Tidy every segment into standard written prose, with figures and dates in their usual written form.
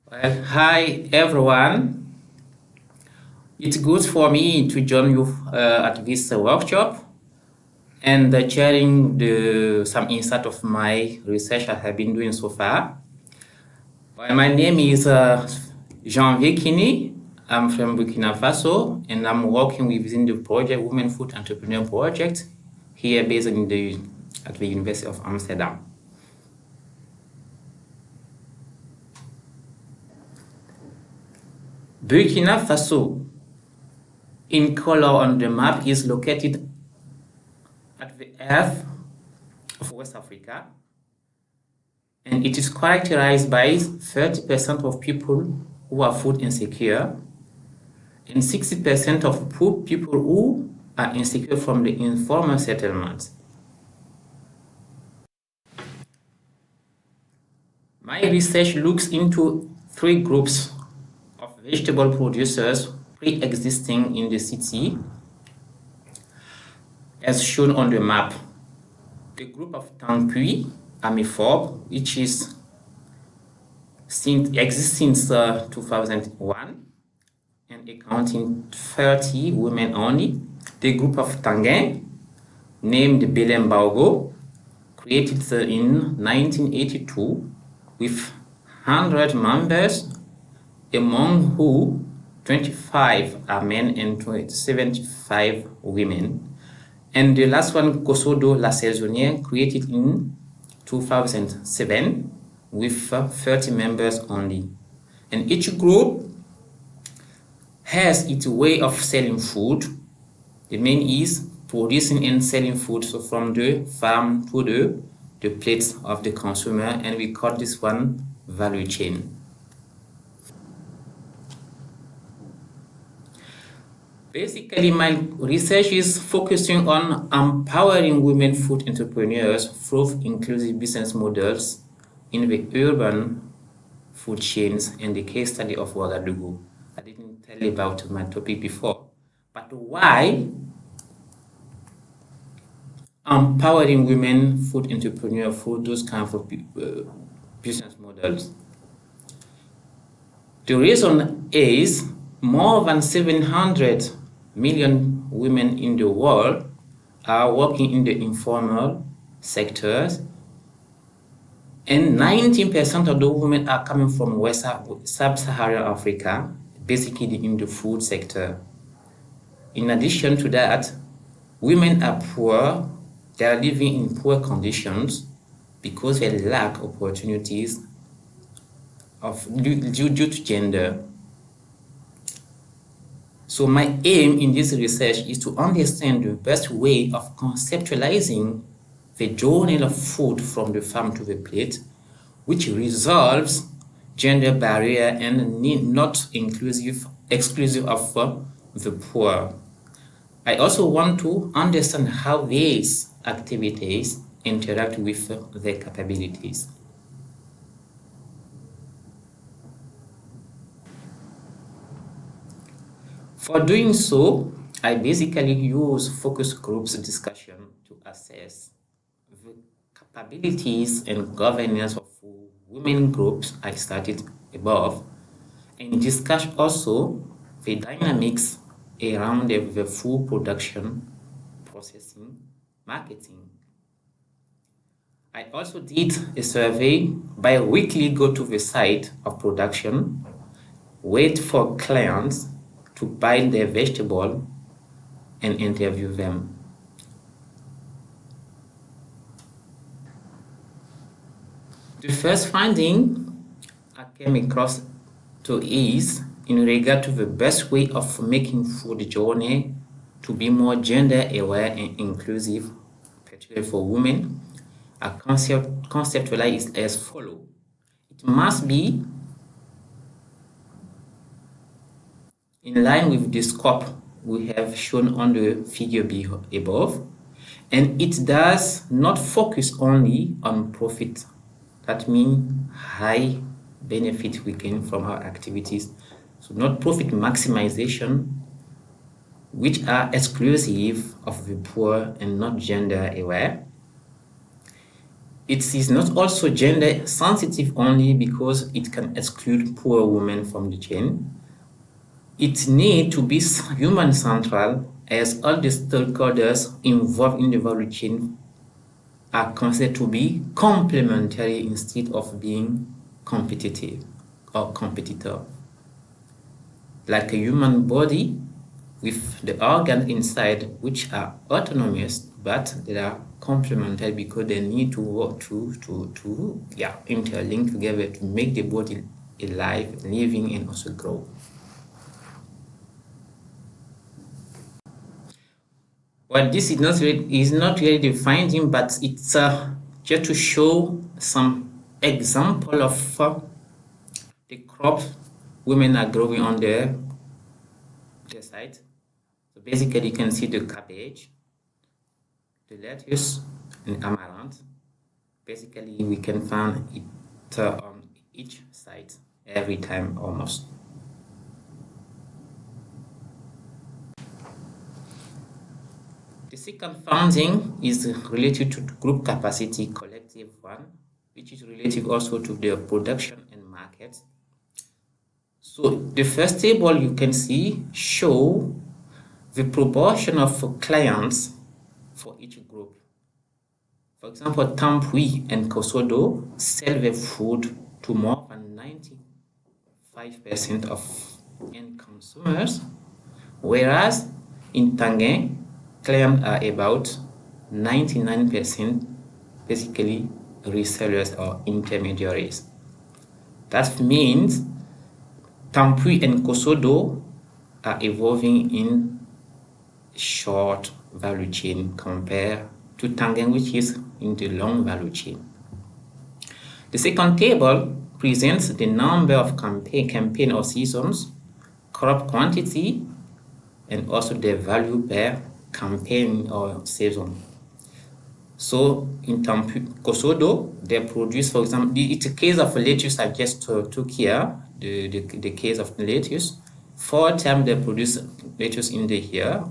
Well, hi everyone. It's good for me to join you at this workshop and sharing some insight of my research I have been doing so far. Well, my name is Janvier Kini. I'm from Burkina Faso and I'm working within the project Women Food Entrepreneur Project here based at the University of Amsterdam. Burkina Faso in color on the map is located at the earth of West Africa, and it is characterized by 30% of people who are food insecure and 60% of poor people who are insecure from the informal settlements. My research looks into three groups of vegetable producers pre-existing in the city as shown on the map. The group of Tanqui Amifop, which exists since 2001 and accounting 30 women only. The group of Tanguin, named Belem created in 1982 with 100 members, among who 25 are men and 75 women. And the last one, Kosodo La Saisonnière, created in 2007 with 30 members only. And each group has its way of selling food. The main is producing and selling food, so from the farm to the plates of the consumer, and we call this one value chain. Basically, my research is focusing on empowering women food entrepreneurs through inclusive business models in the urban food chains and the case study of Ouagadougou. I didn't tell you about my topic before, but why empowering women food entrepreneurs through those kinds of business models? The reason is more than 700 million women in the world are working in the informal sectors, and 19% of the women are coming from sub-Saharan Africa, basically in the food sector. In addition to that, women are poor, they are living in poor conditions because they lack opportunities due to gender. So my aim in this research is to understand the best way of conceptualizing the journey of food from the farm to the plate, which resolves gender barrier and not exclusive of the poor. I also want to understand how these activities interact with their capabilities. For doing so, I basically use focus groups discussion to assess the capabilities and governance of women groups I studied above, and discuss also the dynamics around the food production, processing, marketing. I also did a survey by weekly go to the site of production, wait for clients to buy their vegetable and interview them. The first finding I came across is in regard to the best way of making food journey to be more gender aware and inclusive, particularly for women. A conceptualized as follows. It must be in line with the scope we have shown on the figure above, and it does not focus only on profit. That means high benefit we gain from our activities. So not profit maximization, which are exclusive of the poor and not gender aware. It is not also gender sensitive only because it can exclude poor women from the chain. It needs to be human central, as all the stakeholders involved in the value chain are considered to be complementary instead of being competitive or competitor. Like a human body with the organs inside which are autonomous, but they are complementary because they need to work to interlink together to make the body alive, living, and also grow. Well, this is not really the finding, but it's just to show some example of the crops women are growing on their site. So basically, you can see the cabbage, the lettuce, and amaranth. Basically, we can find it on each site every time almost. The second finding is related to the group capacity collective one, which is related also to the production and market. So the first table you can see show the proportion of clients for each group. For example, Tampui and Kosodo sell their food to more than 95% of end consumers, whereas in Tangier, clients are about 99% basically resellers or intermediaries. That means Tampui and Kosodo are evolving in short value chain compared to Tangier, which is in the long value chain. The second table presents the number of campaign or seasons, crop quantity, and also the value per campaign or season. So in Kosodo, they produce, for example, it's a case of lettuce I just took here, the case of lettuce. 4 times they produce lettuce in the year.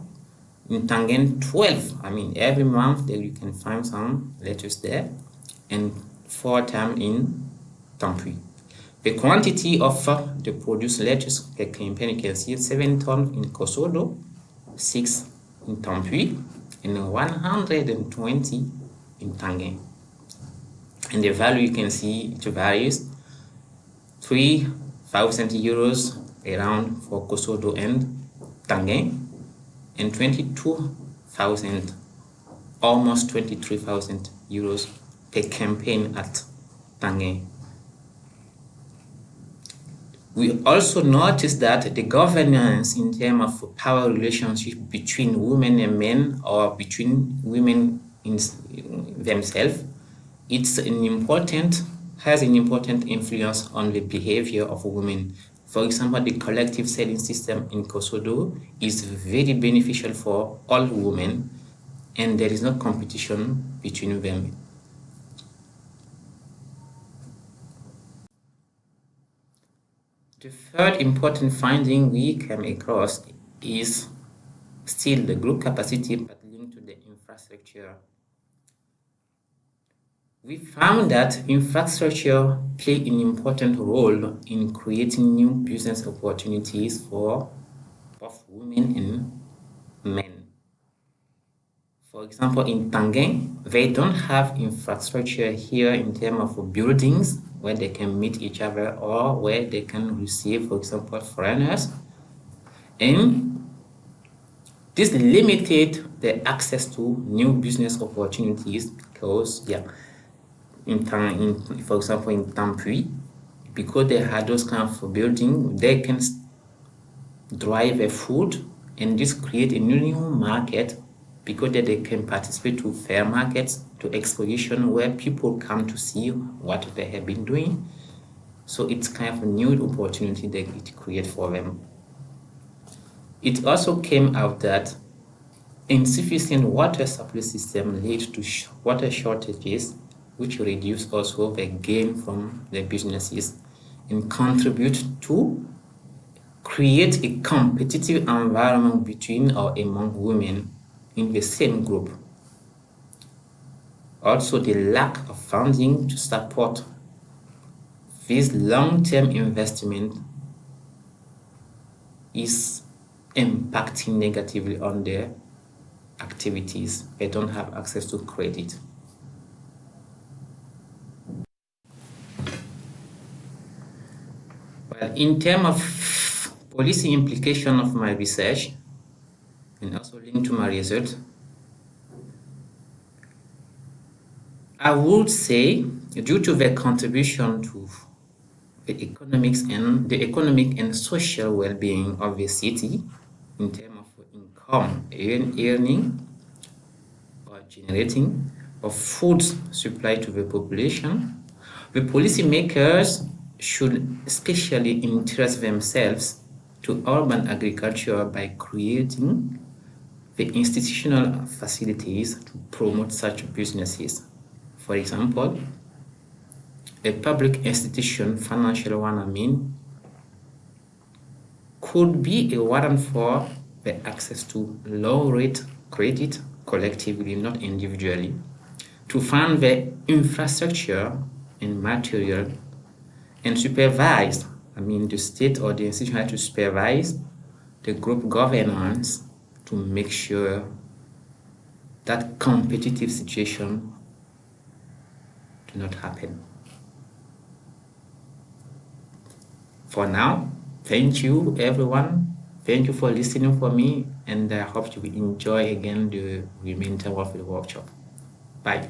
In Tangier, 12. I mean, every month you can find some lettuce there, and 4 times in Tampui. The quantity of the produced lettuce per campaign, you can see 7 tons in Kosodo, 6 in Tampui, and 120 in Tangier. And the value you can see it varies, 3,000 euros around for Kosodo and Tangier, and 22,000, almost 23,000 euros per campaign at Tangier. We also noticed that the governance in terms of power relationship between women and men or between women in themselves, has an important influence on the behavior of women. For example, the collective selling system in Kosodo is very beneficial for all women, and there is no competition between them. The third important finding we came across is still the group capacity, but linked to the infrastructure. We found that infrastructure play an important role in creating new business opportunities for both women and men. For example, in Tangier, they don't have infrastructure here in terms of buildings where they can meet each other or where they can receive, for example, foreigners. And this limited the access to new business opportunities because, for example, in Tampui, because they had those kind of building, they can drive a food, and this create a new market because they can participate to fair markets, to exposition where people come to see what they have been doing. So it's kind of a new opportunity that it creates for them. It also came out that insufficient water supply system leads to water shortages, which reduce also the gain from the businesses and contribute to create a competitive environment between or among women in the same group. Also, the lack of funding to support this long-term investment is impacting negatively on their activities. They don't have access to credit. Well, in terms of policy implication of my research, and also linked to my result, I would say, due to their contribution to the economic and social well-being of the city, in terms of income earning or generating, of food supply to the population, the policymakers should especially interest themselves to urban agriculture by creating the institutional facilities to promote such businesses. For example, a public institution, financial one, could be a warrant for the access to low-rate credit collectively, not individually, to fund the infrastructure and material and supervise, the state or the institution has to supervise the group governance to make sure that competitive situation do not happen. For now, thank you everyone. Thank you for listening for me, and I hope you will enjoy again the remainder of the workshop. Bye.